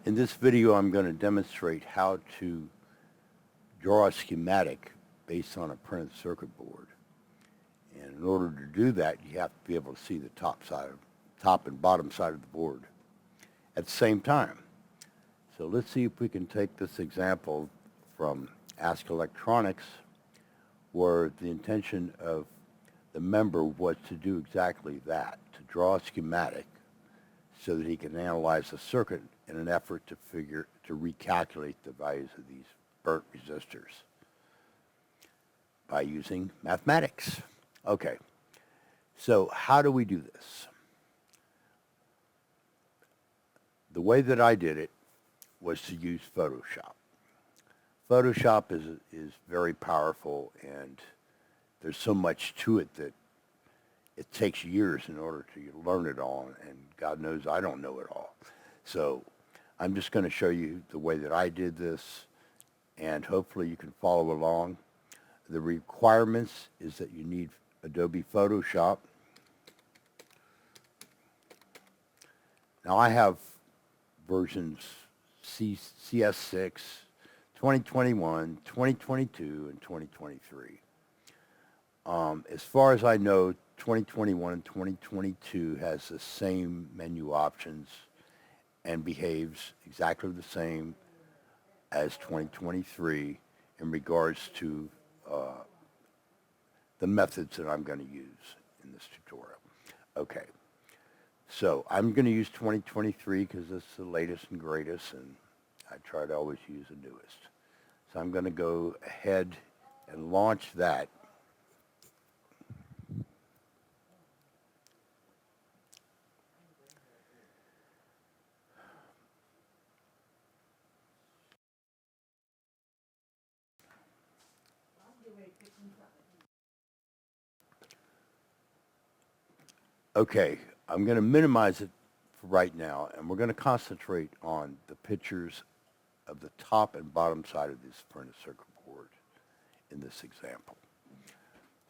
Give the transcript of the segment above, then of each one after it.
In this video, I'm going to demonstrate how to draw a schematic based on a printed circuit board. And in order to do that, you have to be able to see the top and bottom side of the board at the same time. So let's see if we can take this example from Ask Electronics, where the intention of the member was to do exactly that, to draw a schematic so that he can analyze the circuit in an effort to recalculate the values of these burnt resistors by using mathematics. Okay, so how do we do this? The way that I did it was to use Photoshop. Photoshop is very powerful, and there's so much to it that it takes years in order to learn it all, and God knows I don't know it all. So I'm just going to show you the way that I did this, and hopefully you can follow along. The requirements is that you need Adobe Photoshop. Now I have versions CS6, 2021, 2022, and 2023. As far as I know, 2021 and 2022 has the same menu options and behaves exactly the same as 2023 in regards to the methods that I'm going to use in this tutorial. Okay, so I'm going to use 2023 because it's the latest and greatest, and I try to always use the newest. So I'm going to go ahead and launch that. Okay, I'm going to minimize it for right now, and we're going to concentrate on the pictures of the top and bottom side of this printed circuit board in this example.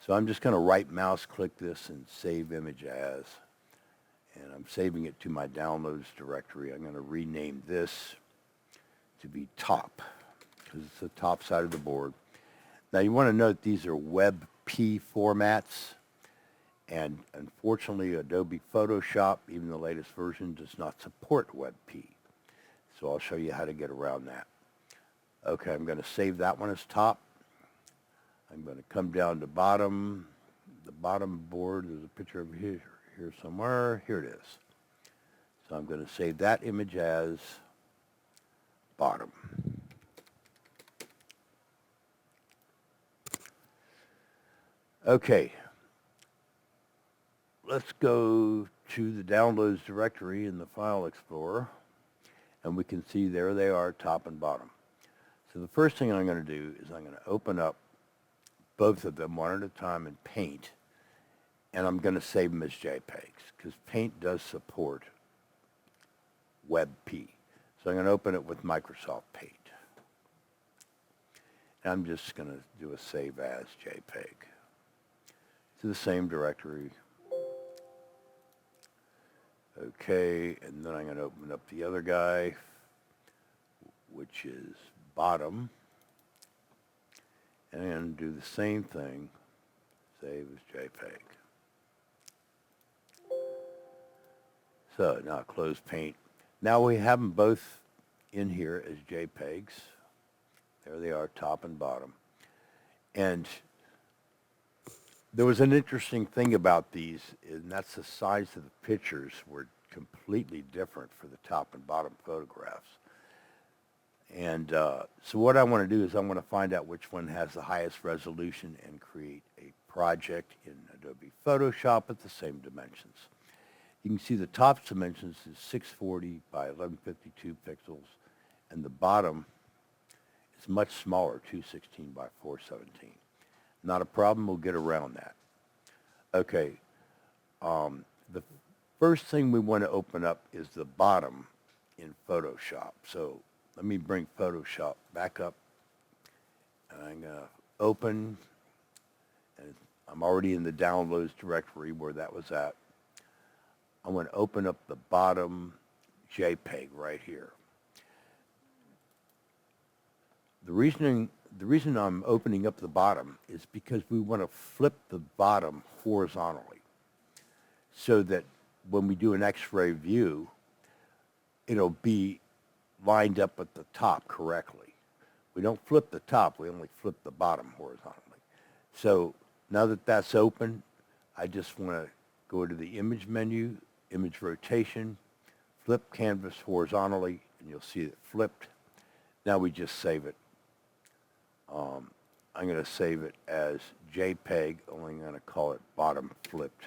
So I'm just going to right mouse click this and save image as, and I'm saving it to my downloads directory. I'm going to rename this to be top because it's the top side of the board. Now you want to note these are WebP formats. And unfortunately, Adobe Photoshop, even the latest version, does not support WebP. So I'll show you how to get around that. Okay, I'm going to save that one as top. I'm going to come down to bottom. The bottom board, there's a picture over here somewhere. Here it is. So I'm going to save that image as bottom. Okay. Let's go to the Downloads directory in the File Explorer, and we can see there they are, top and bottom. So the first thing I'm going to do is I'm going to open up both of them one at a time in Paint, and I'm going to save them as JPEGs, because Paint does support WebP. So I'm going to open it with Microsoft Paint. And I'm just going to do a Save As JPEG to the same directory. Okay, and then I'm going to open up the other guy, which is bottom, and I'm going to do the same thing, save as JPEG. So now close Paint. Now we have them both in here as JPEGs. There they are, top and bottom. And there was an interesting thing about these, and that's the size of the pictures were completely different for the top and bottom photographs. And so what I want to do is I want to find out which one has the highest resolution and create a project in Adobe Photoshop at the same dimensions. You can see the top dimensions is 640 by 1152 pixels, and the bottom is much smaller, 216 by 417. Not a problem, we'll get around that. Okay, the first thing we want to open up is the bottom in Photoshop. So let me bring Photoshop back up, and I'm going to open, and I'm already in the Downloads directory where that was at. I'm going to open up the bottom JPEG right here. The reason I'm opening up the bottom is because we want to flip the bottom horizontally so that when we do an X-ray view, it'll be lined up at the top correctly. We don't flip the top, we only flip the bottom horizontally. So now that that's open, I just want to go to the image menu, image rotation, flip canvas horizontally, and you'll see it flipped. Now we just save it. I'm going to save it as JPEG, only going to call it bottom flipped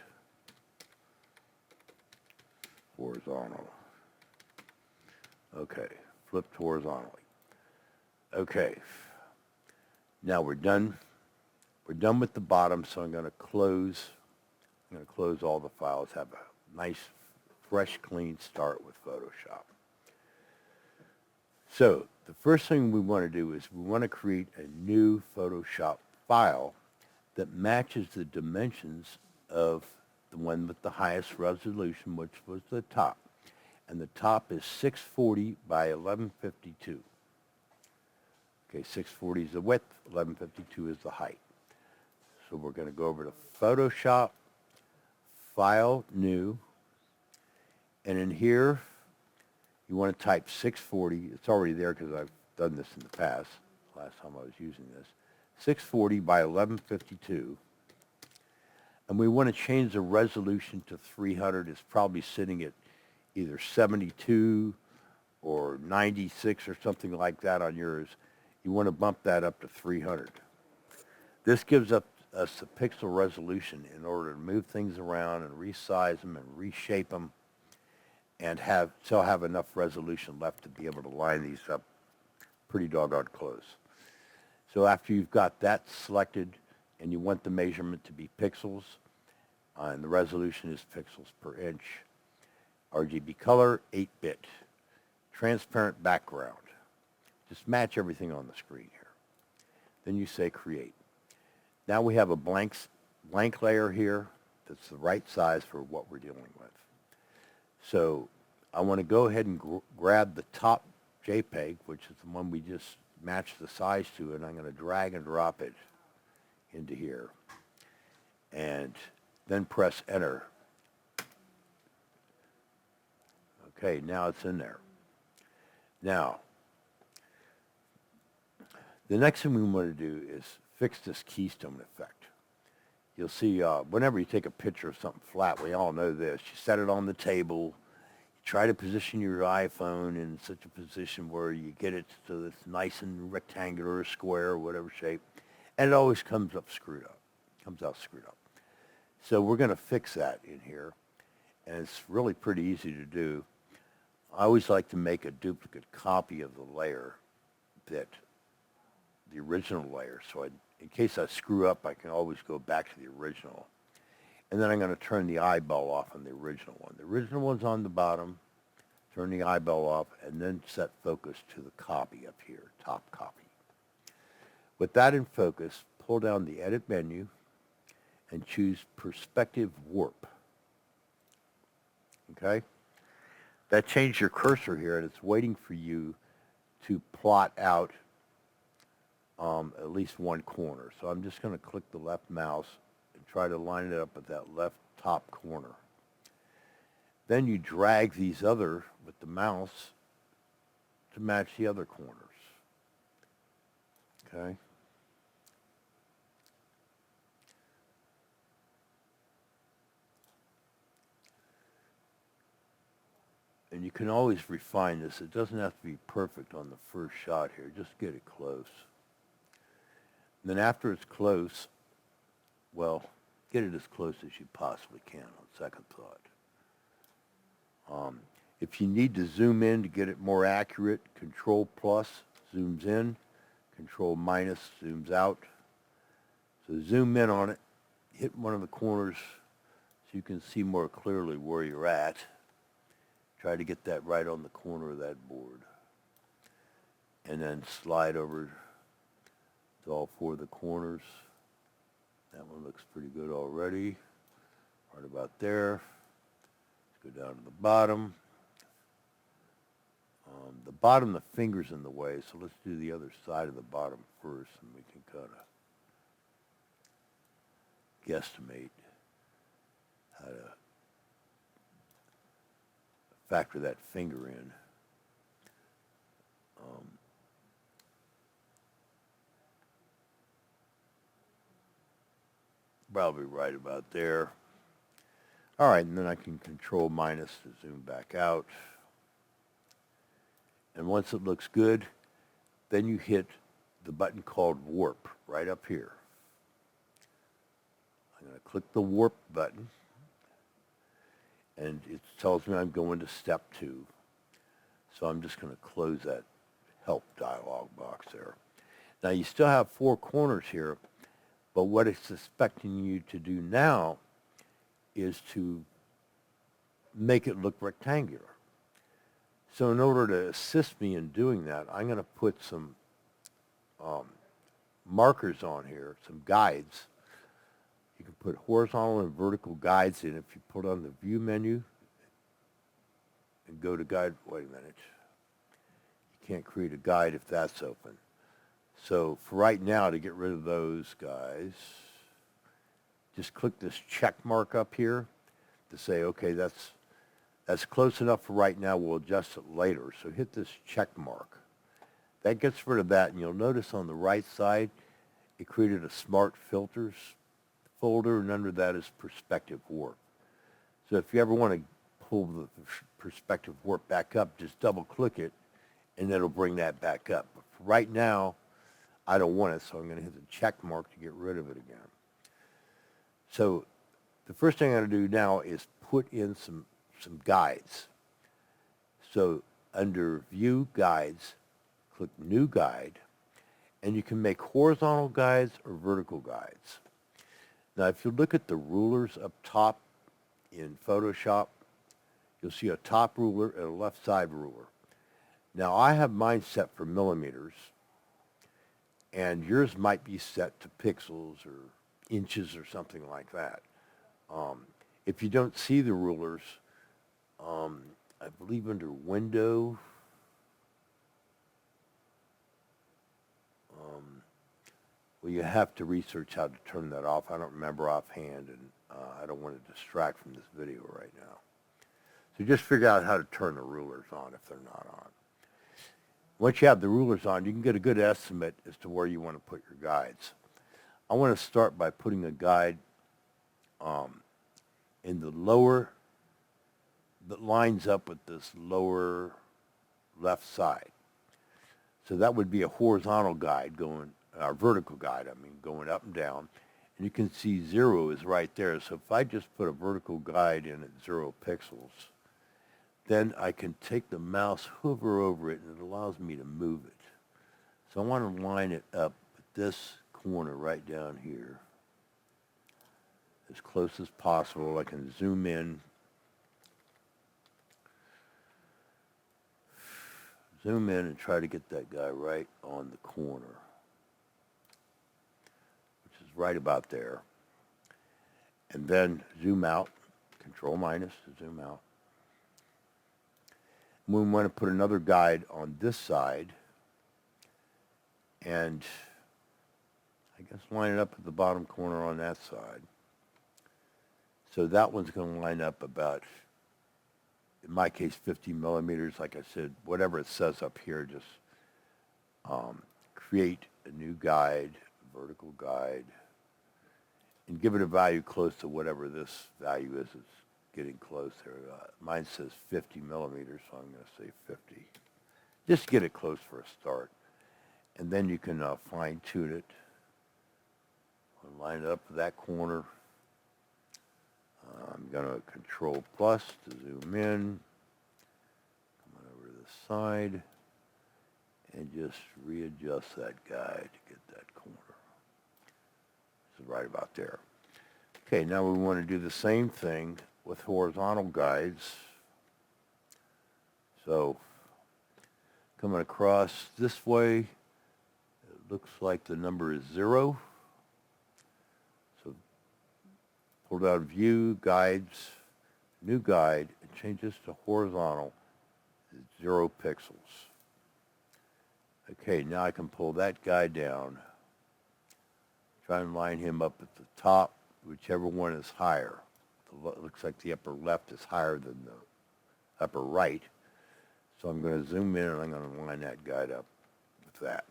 horizontal. Okay, flipped horizontally. Okay, now we're done. We're done with the bottom, so I'm going to close all the files, have a nice, fresh, clean start with Photoshop. So the first thing we want to do is we want to create a new Photoshop file that matches the dimensions of the one with the highest resolution, which was the top. And the top is 640 by 1152. Okay, 640 is the width, 1152 is the height. So we're going to go over to Photoshop, File, New, and in here, you want to type 640. It's already there because I've done this in the past, last time I was using this. 640 by 1152. And we want to change the resolution to 300. It's probably sitting at either 72 or 96 or something like that on yours. You want to bump that up to 300. This gives us the pixel resolution in order to move things around and resize them and reshape them and still have enough resolution left to be able to line these up pretty doggone close. So after you've got that selected and you want the measurement to be pixels, and the resolution is pixels per inch, RGB color, 8-bit, transparent background. Just match everything on the screen here. Then you say create. Now we have a blank layer here that's the right size for what we're dealing with. So I want to go ahead and grab the top JPEG, which is the one we just matched the size to, and I'm going to drag and drop it into here. And then press enter. Okay, now it's in there. Now, the next thing we want to do is fix this keystone effect. You'll see whenever you take a picture of something flat, we all know this. You set it on the table. You try to position your iPhone in such a position where you get it so it's nice and rectangular or square or whatever shape, and it always comes out screwed up. So we're going to fix that in here, and it's really pretty easy to do. I always like to make a duplicate copy of the layer, the original layer, so in case I screw up, I can always go back to the original. And then I'm going to turn the eyeball off on the original one. The original one's on the bottom. Turn the eyeball off, and then set focus to the copy up here, top copy. With that in focus, pull down the Edit menu and choose Perspective Warp. Okay? That changed your cursor here, and it's waiting for you to plot out at least one corner. So I'm just going to click the left mouse and try to line it up at that left top corner. Then you drag these other with the mouse to match the other corners. Okay? And you can always refine this. It doesn't have to be perfect on the first shot here. Just get it close. And then after it's close, well, get it as close as you possibly can on second thought. If you need to zoom in to get it more accurate, Control plus zooms in, Control minus zooms out. So zoom in on it, hit one of the corners so you can see more clearly where you're at. Try to get that right on the corner of that board. And then slide over to all four of the corners. That one looks pretty good already. Right about there. Let's go down to the bottom. the bottom of the finger's in the way, so let's do the other side of the bottom first, and we can kind of guesstimate how to factor that finger in. Probably right about there. All right, and then I can control minus to zoom back out. And once it looks good, then you hit the button called warp right up here. I'm going to click the warp button, and it tells me I'm going to step 2. So I'm just going to close that help dialog box there. Now you still have 4 corners here, but what it's expecting you to do now is to make it look rectangular. So in order to assist me in doing that, I'm going to put some markers on here, some guides. You can put horizontal and vertical guides in. If you put on the view menu and go to guide, wait a minute. You can't create a guide if that's open. So for right now, to get rid of those guys, just click this check mark up here to say, okay, that's close enough for right now. We'll adjust it later. So hit this check mark. That gets rid of that, and you'll notice on the right side, it created a Smart Filters folder, and under that is Perspective Warp. So if you ever want to pull the Perspective Warp back up, just double-click it, and it'll bring that back up. But for right now, I don't want it, so I'm going to hit the check mark to get rid of it again. So the first thing I'm going to do now is put in some guides. So under View Guides, click New Guide, and you can make horizontal guides or vertical guides. Now, if you look at the rulers up top in Photoshop, you'll see a top ruler and a left side ruler. Now, I have mine set for millimeters, and yours might be set to pixels or inches or something like that. If you don't see the rulers, I believe under Window, well, you have to research how to turn that off. I don't remember offhand, and I don't want to distract from this video right now. So just figure out how to turn the rulers on if they're not on. Once you have the rulers on, you can get a good estimate as to where you want to put your guides. I want to start by putting a guide in the lower, that lines up with this lower left side. So that would be a horizontal guide going, or vertical guide, I mean, going up and down. And you can see 0 is right there. So if I just put a vertical guide in at 0 pixels, then I can take the mouse, hover over it, and it allows me to move it. So I want to line it up at this corner right down here, as close as possible. I can zoom in, and try to get that guy right on the corner, which is right about there. And then zoom out, Control minus to zoom out. We want to put another guide on this side, and I guess line it up at the bottom corner on that side. So that one's going to line up about, in my case, 50 millimeters. Like I said, whatever it says up here, just create a new guide, vertical guide, and give it a value close to whatever this value is. It's getting close there. Mine says 50 millimeters, so I'm going to say 50. Just get it close for a start. And then you can fine-tune it. I'll line it up to that corner. I'm going to Control plus to zoom in. Come on over to the side. And just readjust that guide to get that corner. This is right about there. Okay, now we want to do the same thing with horizontal guides. So coming across this way, it looks like the number is 0. So pull down View, Guides, New Guide, and change this to horizontal. 0 pixels. Okay, now I can pull that guy down. Try and line him up at the top, whichever one is higher. Looks like the upper left is higher than the upper right. So I'm going to zoom in and I'm going to line that guy up with that.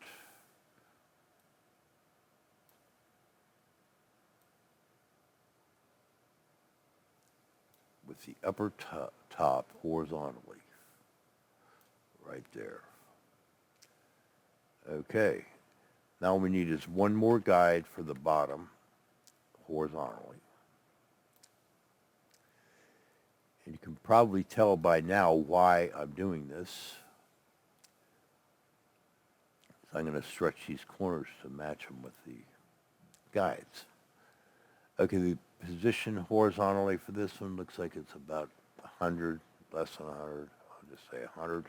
With the upper top horizontally, right there. Okay, now all we need is one more guide for the bottom horizontally. And you can probably tell by now why I'm doing this. So I'm going to stretch these corners to match them with the guides. Okay, the position horizontally for this one looks like it's about 100, less than 100. I'll just say 100.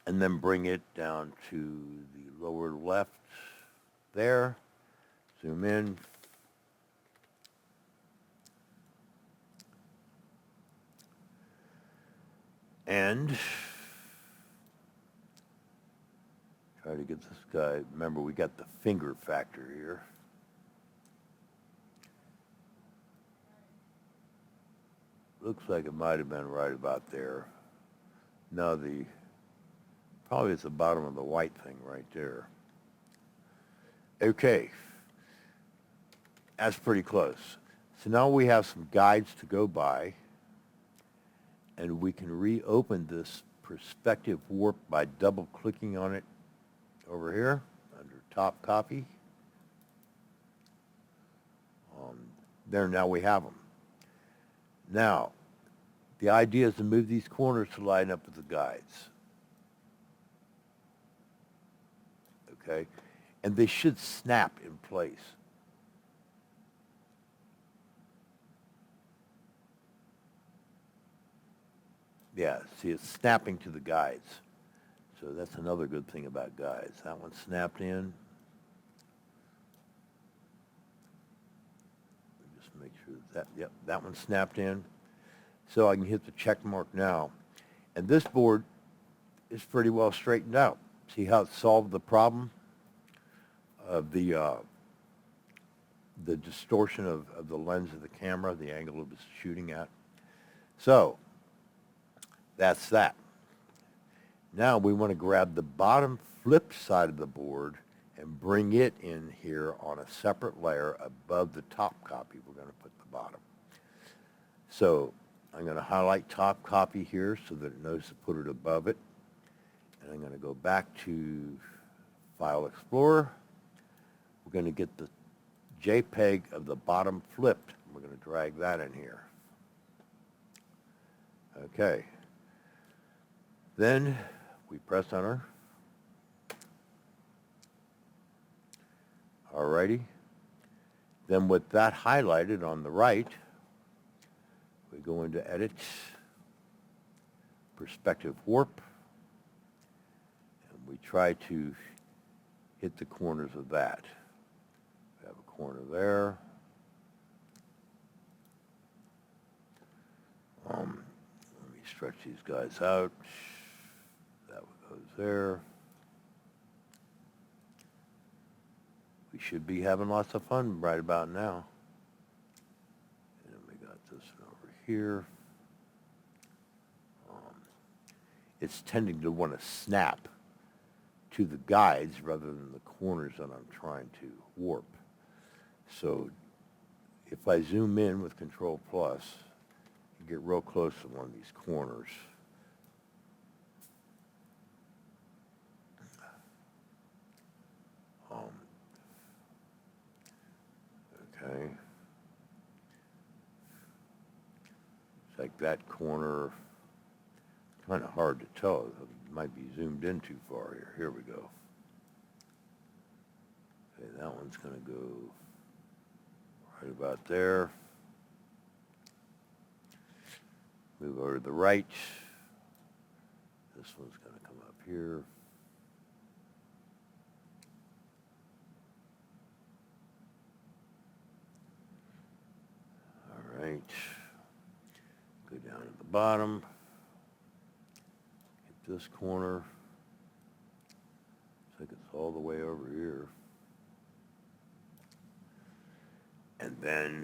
And then bring it down to the lower left there. Zoom in. And try to get this guy. Remember, we got the finger factor here. Looks like it might have been right about there. No, probably it's the bottom of the white thing right there. Okay, that's pretty close. So now we have some guides to go by, and we can reopen this perspective warp by double-clicking on it over here under top copy. There, now we have them. Now, the idea is to move these corners to line up with the guides. Okay? And they should snap in place. Yeah, see, it's snapping to the guides. So that's another good thing about guides. That one snapped in. Just make sure yep, that one snapped in. So I can hit the check mark now. And this board is pretty well straightened out. See how it solved the problem of the distortion of the lens of the camera, the angle it was shooting at. So that's that. Now we want to grab the bottom flip side of the board and bring it in here on a separate layer above the top copy. We're going to put the bottom. So I'm going to highlight top copy here so that it knows to put it above it. And I'm going to go back to File Explorer. We're going to get the JPEG of the bottom flipped. We're going to drag that in here. Okay. Then we press enter. Alrighty. Then with that highlighted on the right, we go into Edit, Perspective Warp, and we try to hit the corners of that. We have a corner there. Let me stretch these guys out. That goes there. We should be having lots of fun right about now. And we got this one over here. It's tending to want to snap to the guides rather than the corners that I'm trying to warp. So if I zoom in with Control Plus, you get real close to one of these corners. Okay. It's like that corner, kind of hard to tell. It might be zoomed in too far here. Here we go. Okay, that one's going to go right about there. Move over to the right. This one's going to come up here. All right. bottom. Hit this corner. Looks like it's all the way over here. And then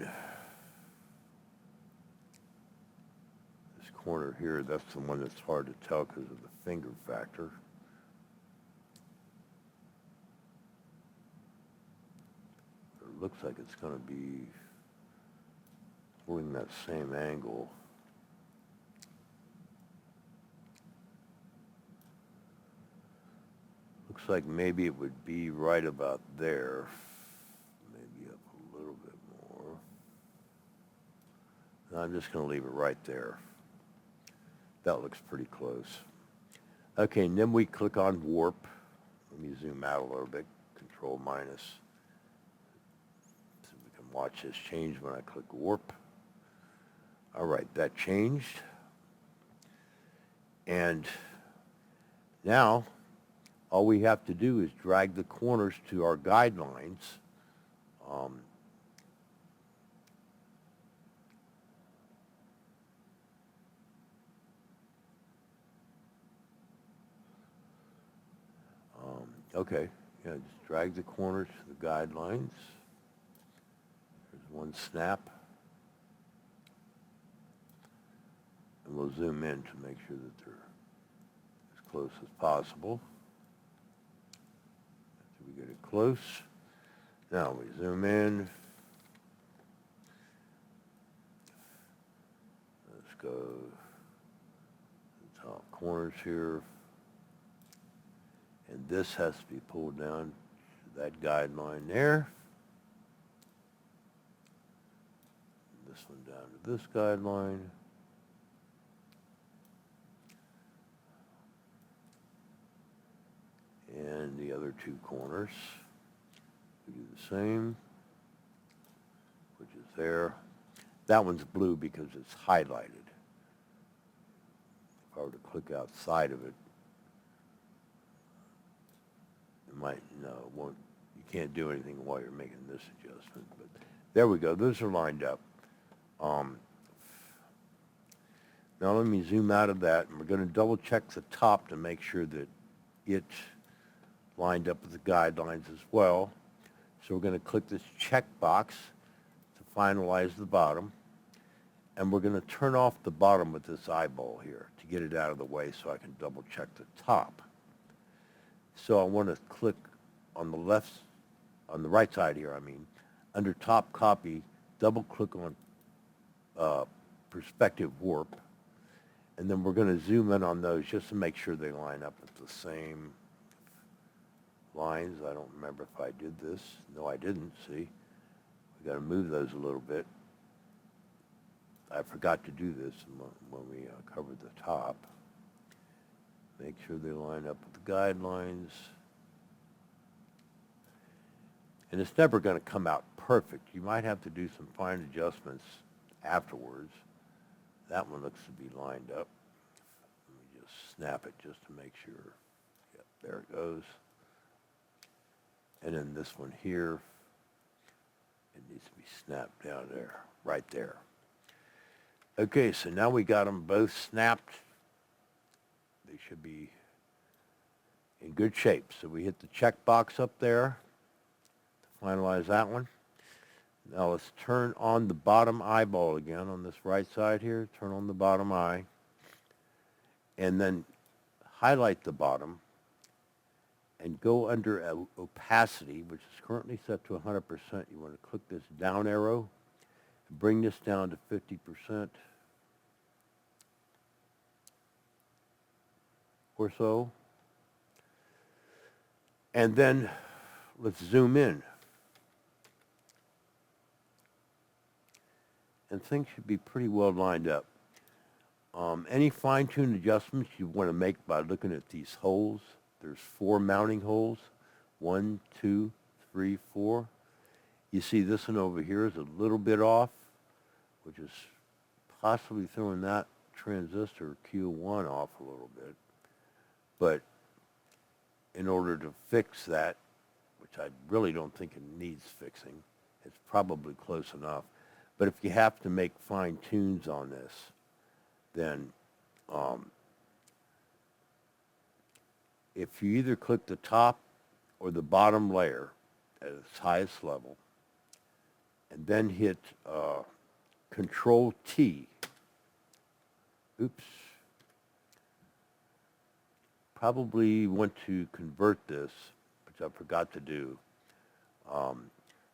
this corner here, that's the one that's hard to tell because of the finger factor. It looks like it's going to be holding that same angle. Looks like maybe it would be right about there. Maybe up a little bit more. No, I'm just going to leave it right there. That looks pretty close. Okay, and then we click on warp. Let me zoom out a little bit. Control minus. So we can watch this change when I click warp. All right, that changed. And now all we have to do is drag the corners to our guidelines. Okay, yeah, just drag the corners to the guidelines. There's one snap. And we'll zoom in to make sure that they're as close as possible. After we get it close, now we zoom in. Let's go to the top corners here. And this has to be pulled down to that guideline there. This one down to this guideline. And the other two corners, we do the same, which is there. That one's blue because it's highlighted. If I were to click outside of it, it might, no, it won't, you can't do anything while you're making this adjustment. But there we go, those are lined up. Now let me zoom out of that, and we're going to double check the top to make sure that it lined up with the guidelines as well. So we're going to click this check box to finalize the bottom. And we're going to turn off the bottom with this eyeball here to get it out of the way so I can double check the top. So I want to click on the left, on the right side here, under top copy, double click on perspective warp. And then we're going to zoom in on those just to make sure they line up with the same lines. I don't remember if I did this. No, I didn't. See, we got to move those a little bit. I forgot to do this when we covered the top. Make sure they line up with the guidelines. And it's never going to come out perfect. You might have to do some fine adjustments afterwards. That one looks to be lined up. Let me just snap it just to make sure. Yep, there it goes. And then this one here, it needs to be snapped down there, right there. Okay, so now we got them both snapped. They should be in good shape. So we hit the check box up there to finalize that one. Now let's turn on the bottom eyeball again on this right side here. Turn on the bottom eye. And then highlight the bottom and go under opacity, which is currently set to 100%. You want to click this down arrow and bring this down to 50% or so. And then let's zoom in. And things should be pretty well lined up. Any fine-tuned adjustments you want to make by looking at these holes. There's 4 mounting holes. 1, 2, 3, 4. You see this one over here is a little bit off, which is possibly throwing that transistor Q1 off a little bit. But in order to fix that, which I really don't think it needs fixing, it's probably close enough. But if you have to make fine tunes on this, then if you either click the top or the bottom layer at its highest level, and then hit Control T, oops, probably want to convert this, which I forgot to do.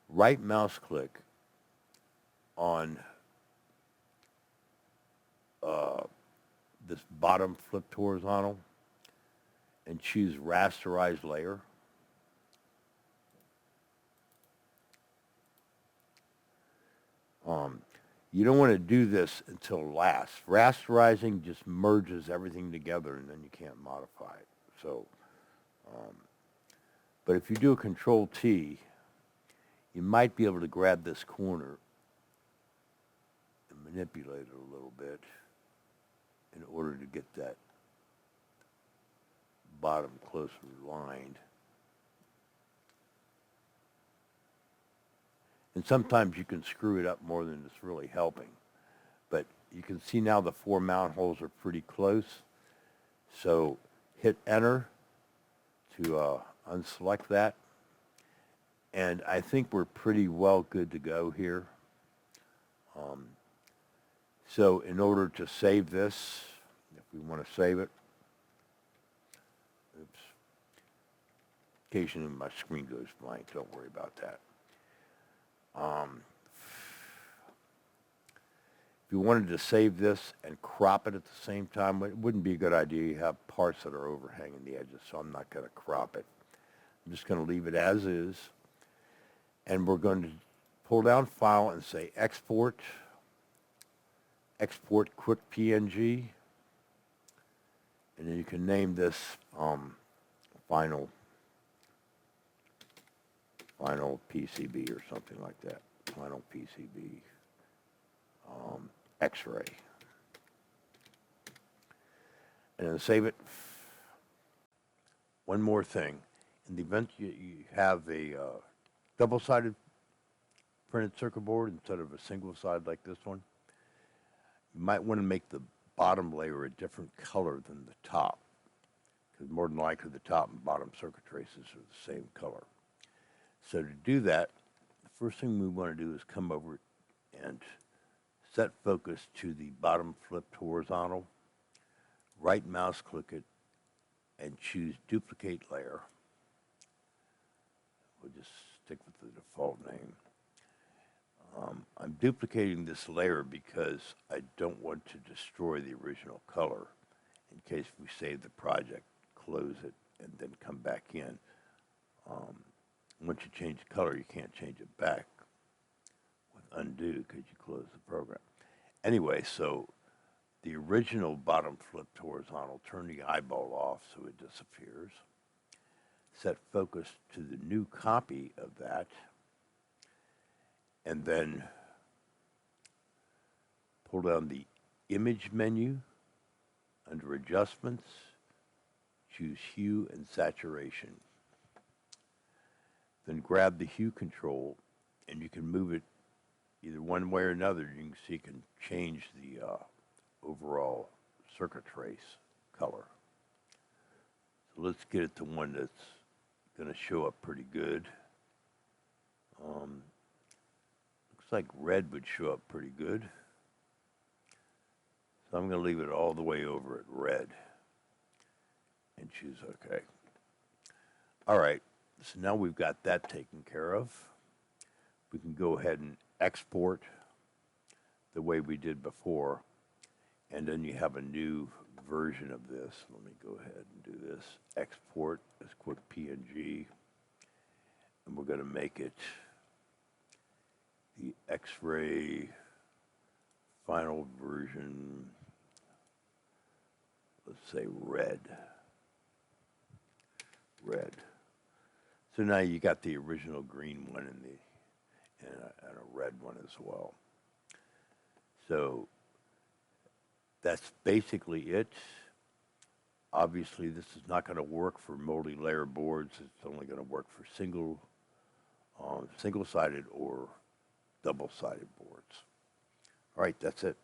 Right mouse click on this bottom flipped horizontal and choose Rasterize Layer. You don't want to do this until last. Rasterizing just merges everything together and then you can't modify it. So, but if you do a Control T, you might be able to grab this corner and manipulate it a little bit in order to get that bottom closer aligned. And sometimes you can screw it up more than it's really helping. But you can see now the 4 mount holes are pretty close. So hit Enter to unselect that. And I think we're pretty well good to go here. So in order to save this, if we want to save it, oops, occasionally my screen goes blank, don't worry about that. If you wanted to save this and crop it at the same time, it wouldn't be a good idea. You have parts that are overhanging the edges, so I'm not going to crop it. I'm just going to leave it as is. And we're going to pull down File and say Export, Export Quick PNG. And then you can name this Final PCB or something like that. Final PCB X-ray. And then save it. One more thing. In the event you have a double-sided printed circuit board instead of a single side like this one, you might want to make the bottom layer a different color than the top, because more than likely the top and bottom circuit traces are the same color. So to do that, the first thing we want to do is come over and set focus to the bottom flipped horizontal, right mouse click it, and choose Duplicate Layer. We'll just stick with the default name. I'm duplicating this layer because I don't want to destroy the original color in case we save the project, close it, and then come back in. Once you change the color, you can't change it back with undo because you close the program. Anyway, so the original bottom flipped horizontal, turn the eyeball off so it disappears. Set focus to the new copy of that, and then pull down the Image menu. Under Adjustments, choose Hue and Saturation. Then grab the Hue control, and you can move it either one way or another. You can see you can change the overall circuit trace color. So let's get it to one that's going to show up pretty good. Looks like red would show up pretty good. So I'm going to leave it all the way over at red and choose OK. All right, so now we've got that taken care of. We can go ahead and export the way we did before, and then you have a new version of this. Let me go ahead and do this. Export as quick PNG, and we're going to make it the X-ray final version, let's say red. So now you got the original green one and a red one as well. So that's basically it. Obviously, this is not going to work for multi-layer boards. It's only going to work for single-sided or double-sided boards. All right, that's it.